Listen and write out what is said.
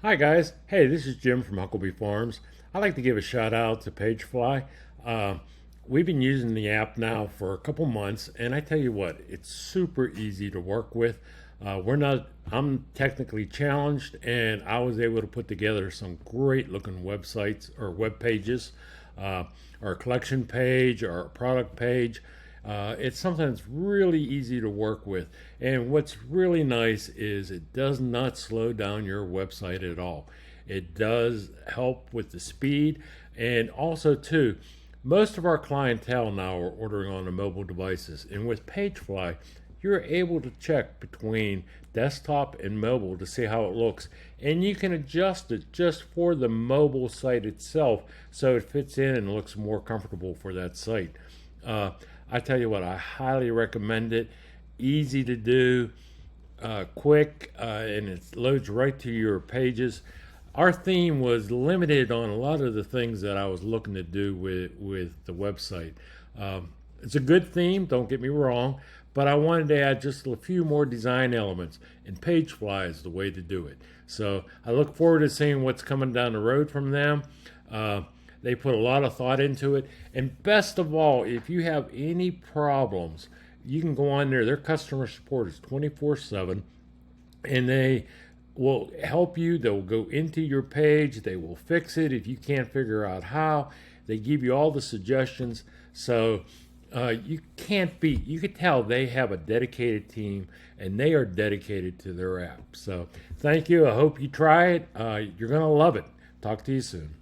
Hi guys, hey, this is Jim from Huckle Farms. I'd like to give a shout out to PageFly. Uh, we've been using the app now for a couple months, and I tell you what, it's super easy to work with. I'm technically challenged, and I was able to put together some great looking websites or web pages, our collection page, our product page. It's something that's really easy to work with. And what's really nice is it does not slow down your website at all. It does help with the speed. And also, too, most of our clientele now are ordering on the mobile devices. And with PageFly, you're able to check between desktop and mobile to see how it looks. And you can adjust it just for the mobile site itself so it fits in and looks more comfortable for that site. I tell you what, I highly recommend it. Easy to do, quick, and it loads right to your pages. Our theme was limited on a lot of the things that I was looking to do with the website. It's a good theme, don't get me wrong, but I wanted to add just a few more design elements, and PageFly is the way to do it. So I look forward to seeing what's coming down the road from them. They put a lot of thought into it. And best of all, if you have any problems, you can go on there. Their customer support is 24/7, and they will help you. They'll go into your page. They will fix it if you can't figure out how. They give you all the suggestions. So you can't beat. You could tell they have a dedicated team, and they are dedicated to their app. So thank you. I hope you try it. You're going to love it. Talk to you soon.